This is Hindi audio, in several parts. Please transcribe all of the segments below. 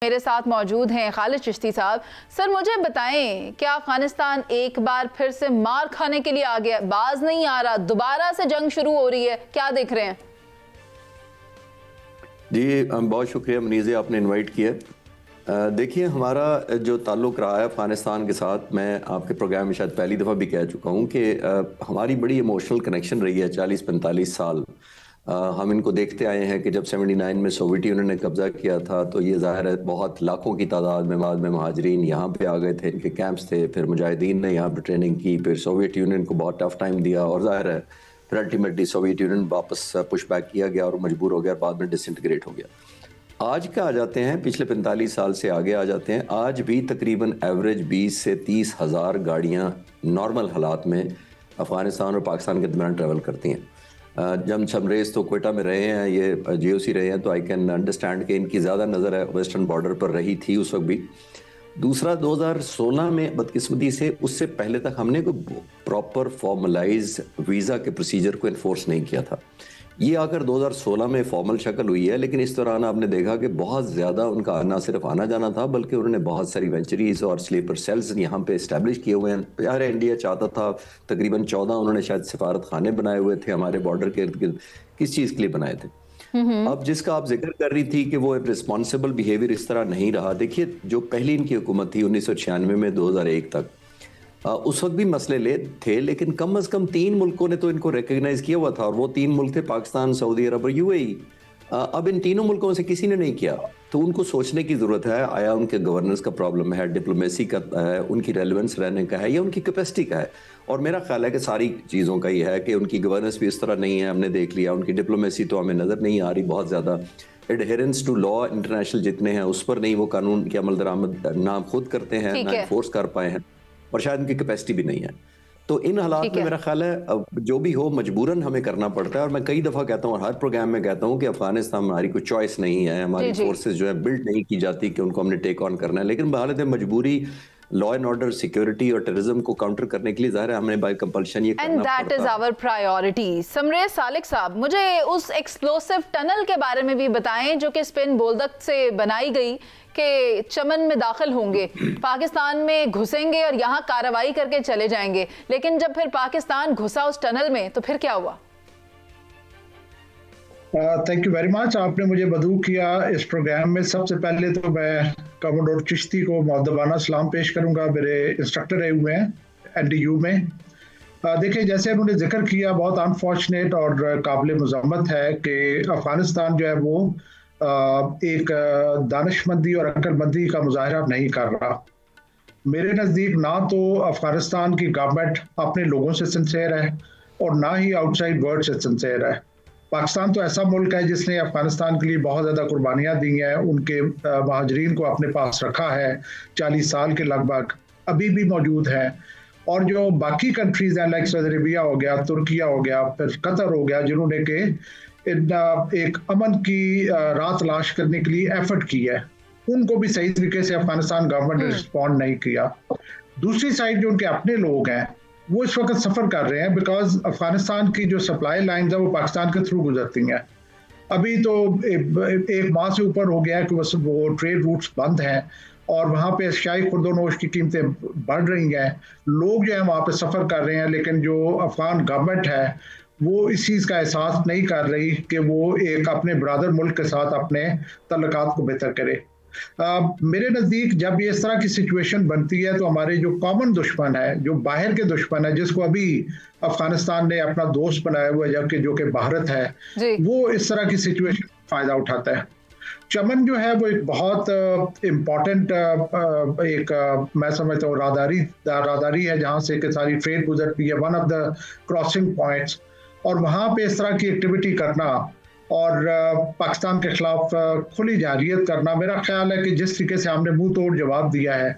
मेरे साथ मौजूद हैं खालिद चिश्ती साहब। सर मुझे बताएं, क्या अफगानिस्तान एक बार फिर से मार खाने के लिए आ गया, बाज नहीं आ रहा, दोबारा से जंग शुरू हो रही है, क्या देख रहे हैं? जी बहुत शुक्रिया मनीज़े, आपने इनवाइट किया। देखिए, हमारा जो ताल्लुक़ रहा है अफ़गानिस्तान के साथ, मैं आपके प्रोग्राम में शायद पहली दफ़ा भी कह चुका हूँ कि हमारी बड़ी इमोशनल कनेक्शन रही है 40-45 साल। हम इनको देखते आए हैं कि जब 79 में सोवियत यूनियन ने कब्ज़ा किया था तो ये ज़ाहिर है बहुत लाखों की तादाद में बाद में महाजरीन यहाँ पे आ गए थे, इनके कैंप्स थे, फिर मुजाहिदीन ने यहाँ पे ट्रेनिंग की, फिर सोवियत यूनियन को बहुत टफ टाइम दिया और ज़ाहिर है फिर अल्टीमेटली सोवियत यूनियन वापस पुश बैक किया गया और मजबूर हो गया, बाद में डिसइंटीग्रेट हो गया। आज का आ जाते हैं, पिछले 45 साल से आगे आ जाते हैं। आज भी तकरीबन एवरेज 20 से 30 हज़ार गाड़ियाँ नॉर्मल हालात में अफ़गानिस्तान और पाकिस्तान के दरमियान ट्रैवल करती हैं। जब शमरेज़ तो कोयटा में रहे हैं, ये GOC रहे हैं, तो आई कैन अंडरस्टैंड कि इनकी ज़्यादा नज़र है वेस्टर्न बॉर्डर पर रही थी उस वक्त भी। दूसरा, 2016 में बदकिस्मती से उससे पहले तक हमने कोई प्रॉपर फॉर्मलाइज वीज़ा के प्रोसीजर को इन्फोर्स नहीं किया था। ये आकर 2016 में फॉर्मल शक्ल हुई है, लेकिन इस दौरान आपने देखा कि बहुत ज़्यादा उनका ना सिर्फ आना जाना था, बल्कि उन्होंने बहुत सारी वेंचरीज और स्लीपर सेल्स यहाँ पे इस्टेब्लिश किए हुए हैं। यार इंडिया चाहता था, तकरीबन 14 उन्होंने शायद सफारत खाने बनाए हुए थे हमारे बॉर्डर के इर्द गिर्द। किस चीज़ के लिए बनाए थे? अब जिसका आप जिक्र कर रही थी कि वो एक रिस्पॉन्सिबल बिहेवियर इस तरह नहीं रहा। देखिए, जो पहली इनकी हुकूमत थी 1996 में 2001 तक, उस वक्त भी मसले थे, लेकिन कम से कम 3 मुल्कों ने तो इनको रिकग्नाइज किया हुआ था, और वो 3 मुल्क थे पाकिस्तान, सऊदी अरब और UAE। अब इन तीनों मुल्कों से किसी ने नहीं किया, तो उनको सोचने की ज़रूरत है, आया उनके गवर्नेंस का प्रॉब्लम है, डिप्लोमेसी का है, उनकी रेलेवेंस रहने का है, या उनकी कैपेसिटी का है। और मेरा ख्याल है कि सारी चीज़ों का ही है कि उनकी गवर्नेंस भी इस तरह नहीं है, हमने देख लिया। उनकी डिप्लोमेसी तो हमें नज़र नहीं आ रही, बहुत ज़्यादा एडहेरेंस टू लॉ इंटरनेशनल जितने हैं उस पर नहीं, वो कानून की अमल दरामद ना खुद करते हैं, ना इन्फोर्स कर पाए हैं, और शायद उनकी कैपेसिटी भी नहीं है। तो इन हालात में मेरा ख्याल है अब जो भी हो मजबूरन हमें करना पड़ता है। और मैं कई दफ़ा कहता हूँ, हर प्रोग्राम में कहता हूँ कि अफगानिस्तान हमारी कोई चॉइस नहीं है, हमारी फोर्सेस जो है बिल्ड नहीं की जाती कि उनको हमने टेक ऑन करना है, लेकिन बहालत मजबूरी लॉ एंड ऑर्डर, सिक्योरिटी और टेररिज्म को काउंटर करने के लिए ज़ाहिर है हमने बाय कंपल्शन ये करना पड़ता है। And that is our priority. Samrez Salik sahab, मुझे उस एक्सप्लोसिव टनल के बारे में भी बताएं जो कि स्पिन बोल्दक से बनाई गई कि चमन में दाखिल होंगे, पाकिस्तान में घुसेंगे और यहाँ कार्रवाई करके चले जाएंगे, लेकिन जब फिर पाकिस्तान घुसा उस टनल में तो फिर क्या हुआ? थैंक यू वेरी मच, आपने मुझे मदऊ किया इस प्रोग्राम में। सबसे पहले तो मैं कमोडोर चिश्ती को मुअद्दबाना सलाम पेश करूंगा, मेरे इंस्ट्रक्टर रहे हुए हैं NDU में। देखिए, जैसे उन्होंने जिक्र किया, बहुत अनफॉर्चुनेट और काबिल मज़म्मत है कि अफ़गानिस्तान जो है वो एक दानिशमंदी और अक्लमंदी का मुजाहरा नहीं कर रहा। मेरे नज़दीक ना तो अफ़गानिस्तान की गवर्नमेंट अपने लोगों से सिंसेयर है और ना ही आउटसाइड वर्ल्ड से सिंसेयर है। पाकिस्तान तो ऐसा मुल्क है जिसने अफ़गानिस्तान के लिए बहुत ज़्यादा कुर्बानियाँ दी हैं, उनके महाजरीन को अपने पास रखा है 40 साल के लगभग, अभी भी मौजूद है। और जो बाकी कंट्रीज़ हैं, लाइक सऊदी अरबिया हो गया, तुर्किया हो गया, फिर कतर हो गया, जिन्होंने कि एक अमन की राह तलाश करने के लिए एफर्ट की है, उनको भी सही तरीके से अफ़गानिस्तान गवर्नमेंट ने रिस्पॉन्ड नहीं किया। दूसरी साइड जो उनके अपने लोग हैं वो इस वक्त सफ़र कर रहे हैं, बिकॉज अफ़गानिस्तान की जो सप्लाई लाइन्स है वो पाकिस्तान के थ्रू गुजरती हैं। अभी तो एक माह से ऊपर हो गया है कि वो ट्रेड रूट्स बंद हैं और वहाँ पे अशियाई खुर्दोनोश की कीमतें बढ़ रही हैं। लोग जो है वहाँ पे सफ़र कर रहे हैं, लेकिन जो अफ़गान गवर्नमेंट है वो इस चीज़ का एहसास नहीं कर रही कि वो एक अपने ब्रादर मुल्क के साथ अपने तल्लुकात को बेहतर करे। मेरे नज़दीक जब ये इस तरह की सिचुएशन बनती है तो हमारे जो कॉमन दुश्मन है, जो बाहर के दुश्मन है, जिसको अभी अफ़गानिस्तान ने अपना दोस्त बनाया हुआ है जबकि जो कि भारत है, वो इस तरह की सिचुएशन फ़ायदा उठाता है। चमन जो है वो एक बहुत इम्पॉर्टेंट मैं समझता हूँ रादारी है, जहाँ से कि सारी ट्रेड गुजरती है, one of the crossing points. और वहाँ पे इस तरह की एक्टिविटी करना और पाकिस्तान के खिलाफ खुली जारियत करना, मेरा ख्याल है कि जिस तरीके से हमने मुंह तोड़ जवाब दिया है,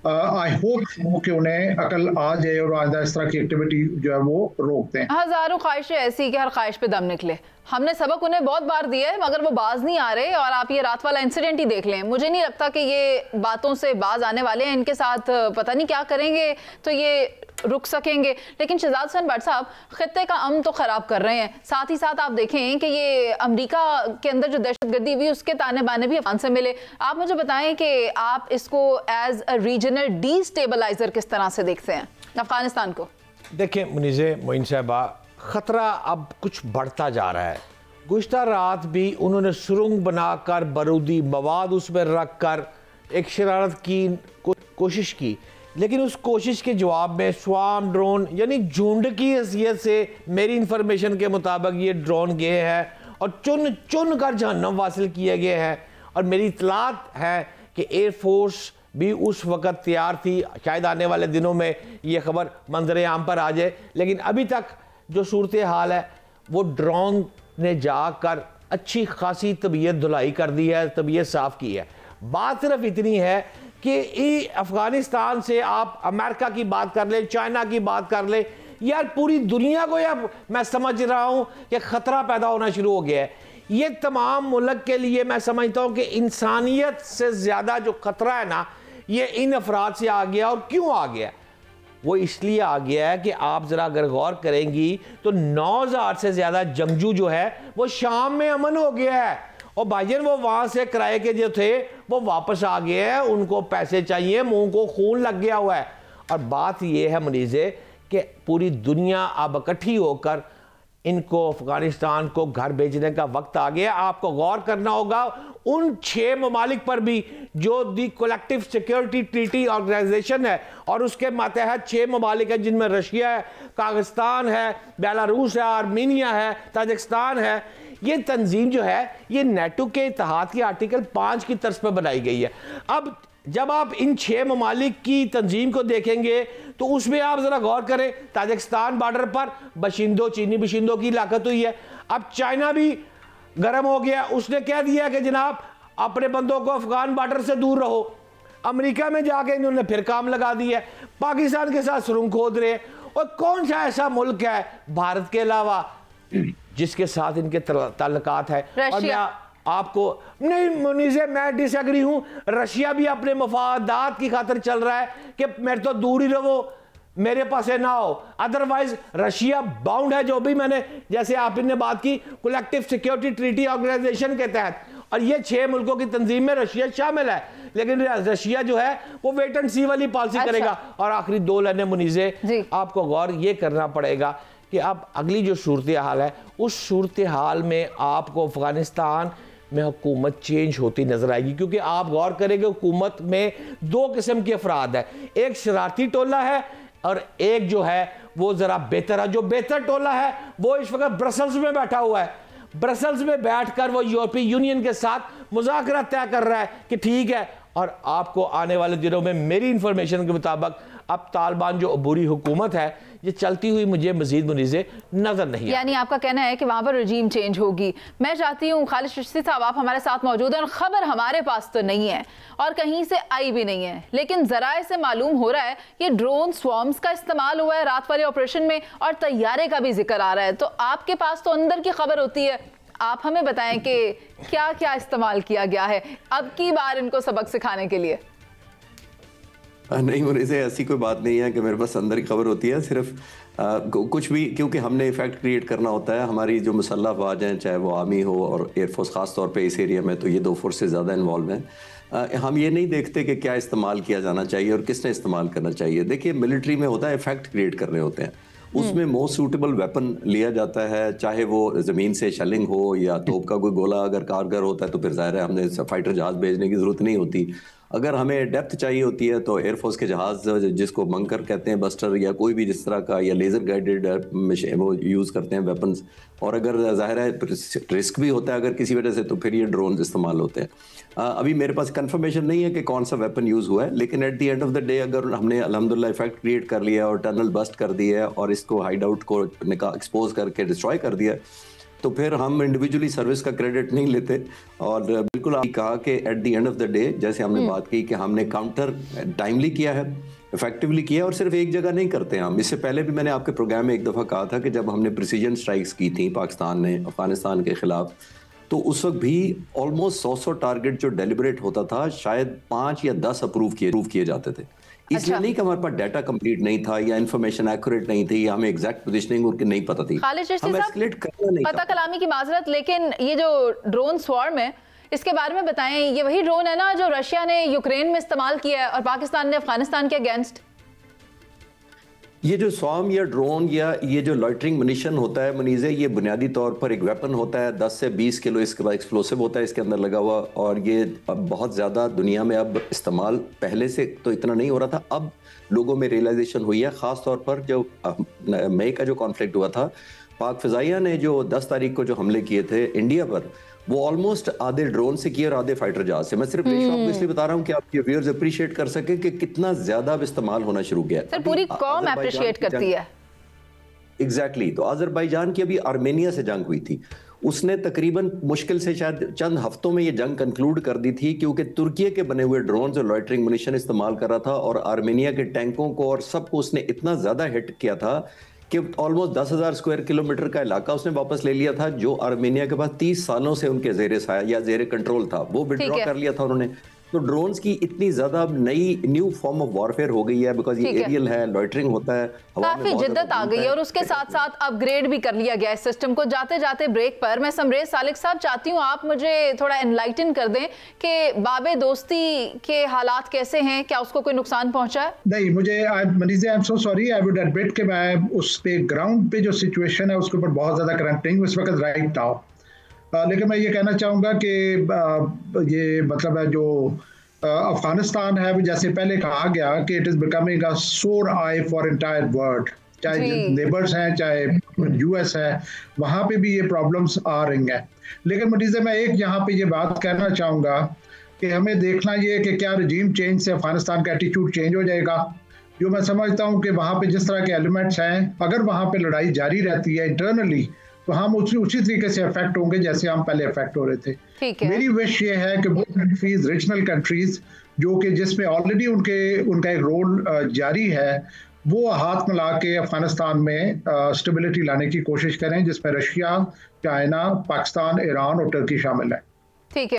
आई होप कि उन्हें अकल आ जाए और आइंदा इस तरह की एक्टिविटी जो है वो रोक दें। हजारों ख्वाहिशें ऐसी कि हर ख्वाहिश पे दम निकले। हमने सबक उन्हें बहुत बार दिया है मगर वो बाज नहीं आ रहे, और आप ये रात वाला इंसिडेंट ही देख लें। मुझे नहीं लगता कि ये बातों से बाज आने वाले हैं, इनके साथ पता नहीं क्या करेंगे। तो ये रुक सकेंगे। लेकिन शहजाद हुसैन भट्ट साहब, खित्ते का अमन तो ख़राब कर रहे हैं, साथ ही साथ आप देखें कि ये अमेरिका के अंदर जो दहशतगर्दी हुई उसके ताने बाने भी अफगान से मिले। आप मुझे बताएं कि आप इसको एज अ रीजनल डीस्टेबलाइजर किस तरह से देखते हैं अफगानिस्तान को? देखें मुनीज़े मोइन साहबा, ख़तरा अब कुछ बढ़ता जा रहा है। गुज़श्ता रात भी उन्होंने सुरंग बनाकर बारूदी मवाद उसमें रख कर एक शरारत की कोशिश की, लेकिन उस कोशिश के जवाब में स्वाम ड्रोन यानी झुंड की हैसियत से मेरी इंफॉर्मेशन के मुताबिक ये ड्रोन गए हैं और चुन चुन कर जहन्नम वासिल किए गए हैं। और मेरी इतलात है कि एयरफोर्स भी उस वक़्त तैयार थी, शायद आने वाले दिनों में ये खबर मंजर आम पर आ जाए। लेकिन अभी तक जो सूरत हाल है वो ड्रोन ने जाकर अच्छी खासी तबीयत धुलाई कर दी है, तबीयत साफ़ की है। बात सिर्फ इतनी है कि अफ़गानिस्तान से आप अमेरिका की बात कर लें, चाइना की बात कर लें, यार पूरी दुनिया को अब मैं समझ रहा हूँ कि ख़तरा पैदा होना शुरू हो गया है। ये तमाम मुल्क के लिए मैं समझता हूँ कि इंसानियत से ज़्यादा जो ख़तरा है ना, ये इन अफराद से आ गया। और क्यों आ गया? वो इसलिए आ गया है कि आप ज़रा अगर गौर करेंगी तो 9000 से ज़्यादा जंगजू जो है वो शाम में अमन हो गया है। और भाईजान वो वहाँ से किराए के जो थे वो वापस आ गए हैं, उनको पैसे चाहिए, मुंह को खून लग गया हुआ है। और बात ये है मनीज़े कि पूरी दुनिया अब इकट्ठी होकर इनको अफगानिस्तान को घर भेजने का वक्त आ गया। आपको गौर करना होगा उन 6 ममालिक पर भी जो दी कलेक्टिव सिक्योरिटी ट्रीटी ऑर्गेनाइजेशन है और उसके मातहत 6 ममालिक हैं जिनमें रशिया है, कागिस्तान है, बेलारूस है, आर्मीनिया है, ताजिकिस्तान है। ये तंजीम जो है ये नेटो के इत्तेहाद की आर्टिकल 5 की तर्ज पर बनाई गई है। अब जब आप इन 6 ममालिक की तंजीम को देखेंगे तो उसमें आप ज़रा गौर करें, ताजिकिस्तान बॉर्डर पर बशिंदों, चीनी बशिंदों की लाकत हुई है। अब चाइना भी गर्म हो गया, उसने कह दिया कि जनाब अपने बंदों को अफगान बॉर्डर से दूर रहो। अमेरिका में जाके इन्होंने फिर काम लगा दिया है, पाकिस्तान के साथ सुरंग खोद रहे हैं। और कौन सा ऐसा मुल्क है भारत के अलावा जिसके साथ इनके ताल्लुकात है? और मैं आपको नहीं मुनीज़े, मैं डिसएग्री हूं। रशिया भी अपने मफादात की खातिर चल रहा है कि मेरे तो दूर ही रहो, मेरे पास है ना हो। अदरवाइज रशिया बाउंड है, जो भी मैंने जैसे आपने बात की कलेक्टिव सिक्योरिटी ट्रीटी ऑर्गेनाइजेशन के तहत, और ये 6 मुल्कों की तंजीम में रशिया शामिल है। लेकिन रशिया जो है वो वेट एंड सी वाली पॉलिसी करेगा। और आखिरी 2 लाइनें मुनीज़े, आपको गौर ये करना पड़ेगा कि अब अगली जो सूरत हाल है उस सूरत हाल में आपको अफगानिस्तान में हुकूमत चेंज होती नजर आएगी। क्योंकि आप गौर करेंगे हुकूमत में 2 किस्म के अफराद है, एक शरारती टोला है और एक जो है वो ज़रा बेहतर है। जो बेहतर टोला है वो इस वक्त ब्रसल्स में बैठा हुआ है। ब्रसल्स में बैठकर वो यूरोपीय यूनियन के साथ मुज़ाकरा तय कर रहा है कि ठीक है। और आपको आने वाले दिनों में मेरी इंफॉर्मेशन के मुताबिक अब तालिबान जो अबूरी हुकूमत है ये चलती हुई मुझे मजीद मुनीज़े नजर नहीं। यानी आपका कहना है कि वहां पर रजीम चेंज होगी। मैं चाहती हूँ खालिद चिश्ती साहब आप हमारे साथ मौजूद हैं और खबर हमारे पास तो नहीं है और कहीं से आई भी नहीं है, लेकिन जराए से मालूम हो रहा है ये ड्रोन स्वॉर्म्स का इस्तेमाल हुआ है रात वाले ऑपरेशन में और तैयारे का भी जिक्र आ रहा है। तो आपके पास तो अंदर की खबर होती है, आप हमें बताएं कि क्या क्या इस्तेमाल किया गया है अब की बार इनको सबक सिखाने के लिए। नहीं मुनीज़े, ऐसी कोई बात नहीं है कि मेरे पास अंदर की खबर होती है। सिर्फ कुछ भी, क्योंकि हमने इफेक्ट क्रिएट करना होता है। हमारी जो मुसल्लह अफवाज हैं, चाहे वो आर्मी हो और एयरफोर्स, ख़ास तौर पे इस एरिया में तो ये 2 फोर्सेस ज़्यादा इन्वॉल्व हैं। हम ये नहीं देखते कि क्या इस्तेमाल किया जाना चाहिए और किसने इस्तेमाल करना चाहिए। देखिए मिलिट्री में होता है इफेक्ट क्रिएट करने होते हैं, उसमें मोस्ट सूटेबल वेपन लिया जाता है, चाहे वो ज़मीन से शेलिंग हो या तोप का कोई गोला अगर कारगर होता है तो फिर ज़ाहिर है हमने फाइटर जहाज़ भेजने की ज़रूरत नहीं होती। अगर हमें डेप्थ चाहिए होती है तो एयरफोर्स के जहाज़ जिसको बंकर कहते हैं, बस्टर या कोई भी जिस तरह का, या लेज़र गाइडेड वो यूज़ करते हैं वेपन्स। और अगर ज़ाहिर है रिस्क भी होता है अगर किसी वजह से, तो फिर ये ड्रोन इस्तेमाल होते हैं। अभी मेरे पास कंफर्मेशन नहीं है कि कौन सा वेपन यूज़ हुआ है, लेकिन at the end of the day अगर हमने अल्हम्दुलिल्लाह इफेक्ट क्रिएट कर लिया और टनल बस्ट कर दिया है और इसको हाइड आउट को एक्सपोज करके डिस्ट्रॉय कर दिया, तो फिर हम इंडिविजुअली सर्विस का क्रेडिट नहीं लेते। और बिल्कुल आपने कहा कि at the end of the day, जैसे हमने बात की कि हमने काउंटर टाइमली किया है, इफेक्टिवली किया, और सिर्फ एक जगह नहीं करते हम। इससे पहले भी मैंने आपके प्रोग्राम में एक दफ़ा कहा था कि जब हमने प्रिसीजन स्ट्राइक्स की थी पाकिस्तान ने अफगानिस्तान के ख़िलाफ़, तो उस वक्त भी ऑलमोस्ट 100 टारगेट जो डेलिबरेट होता था, शायद 5 या 10 अप्रूव किए जाते थे। इसलिए नहीं कि हमारे पास डाटा कंप्लीट नहीं था या इन्फॉर्मेशन एक्यूरेट नहीं थी या हमें एग्जैक्ट पोजीशनिंग उनकी नहीं पता थी। खालिद चिश्ती साहब, पता कलामी की माजरत, लेकिन ये जो ड्रोन स्वॉर्म है इसके बारे में बताएं। ये वही ड्रोन है ना जो रशिया ने यूक्रेन में इस्तेमाल किया है और पाकिस्तान ने अफगानिस्तान के अगेंस्ट? ये जो स्वाम या ड्रोन या ये जो लॉइटरिंग मुनिशन होता है मुनीज़े, ये बुनियादी तौर पर एक वेपन होता है। 10 से 20 किलो इसके बाद एक्सप्लोसिव होता है इसके अंदर लगा हुआ, और ये अब बहुत ज़्यादा दुनिया में अब इस्तेमाल, पहले से तो इतना नहीं हो रहा था, अब लोगों में रियलाइजेशन हुई है। ख़ास तौर पर जो मई का जो कॉन्फ्लिक्ट हुआ था, पाक फ़िज़ाइया ने जो 10 तारीख को जो हमले किए थे इंडिया पर, वो ऑलमोस्ट आधे ड्रोन से किए और आधे फाइटर जहाज से। मैं सिर्फ रेशो आपको इसलिए बता रहा हूं कि आपके व्यूअर्स अप्रिशिएट कर सके कि कितना ज्यादा अब इस्तेमाल होना शुरू किया। सर पूरी कौम अप्रिशिएट करती है। एग्जैक्टली। तो अजरबैजान की अभी आर्मेनिया से जंग हुई थी, उसने तकरीबन मुश्किल से शायद चंद हफ्तों में ये जंग कंक्लूड कर दी थी, क्योंकि तुर्की के बने हुए ड्रोन और लॉइटरिंग मुनिशन इस्तेमाल कर रहा था और आर्मेनिया के टैंकों को और सबको उसने इतना ज्यादा हिट किया था कि ऑलमोस्ट 10,000 स्क्वायर किलोमीटर का इलाका उसने वापस ले लिया था, जो आर्मेनिया के पास 30 सालों से उनके जेरे साया या जेरे कंट्रोल था, वो विड्रॉ कर लिया था उन्होंने। तो ड्रोन्स की इतनी ज्यादा नई न्यू फॉर्म ऑफ वॉरफेयर हो गई है, बिकॉज ये एरियल है, लॉइटरिंग होता है, काफी जिद्दत आ गई है और उसके साथ साथ अपग्रेड भी कर लिया गया है सिस्टम को। जाते जाते ब्रेक पर मैं समरेज सालिक साहब चाहती हूँ आप मुझे थोड़ा एनलाइटन कर दें कि बाबे दोस्ती के हालात कैसे हैं, क्या उसको कोई नुकसान पहुंचा है? नहीं, मुझे Maneeze I am so sorry, I would admit कि मैं उस पे ग्राउंड पे जो सिचुएशन है उसके ऊपर बहुत ज्यादा करंट नहीं इस वक्त राइट नाउ, लेकिन मैं ये कहना चाहूँगा कि ये मतलब है जो अफगानिस्तान है, जैसे पहले कहा गया कि इट इज़ बिकमिंग अ सोर आई फॉर एंटायर वर्ल्ड, चाहे नेबर्स हैं चाहे यूएस है, वहाँ पे भी ये प्रॉब्लम्स आ रही हैं। लेकिन मनीज़े मैं एक यहाँ पे ये बात कहना चाहूँगा कि हमें देखना ये कि क्या रजीम चेंज से अफगानिस्तान का एटीट्यूड चेंज हो जाएगा। जो मैं समझता हूँ कि वहाँ पे जिस तरह के एलिमेंट्स हैं, अगर वहाँ पे लड़ाई जारी रहती है इंटरनली, तो हम उसी तरीके से अफेक्ट होंगे जैसे हम पहले अफेक्ट हो रहे थे। मेरी विश ये है कि वो कंट्रीज, रीजनल कंट्रीज, जो कि जिसमें ऑलरेडी उनका एक रोल जारी है, वो हाथ मिला के अफगानिस्तान में स्टेबिलिटी लाने की कोशिश करें, जिसमें रशिया, चाइना, पाकिस्तान, ईरान और तुर्की शामिल है। ठीक है।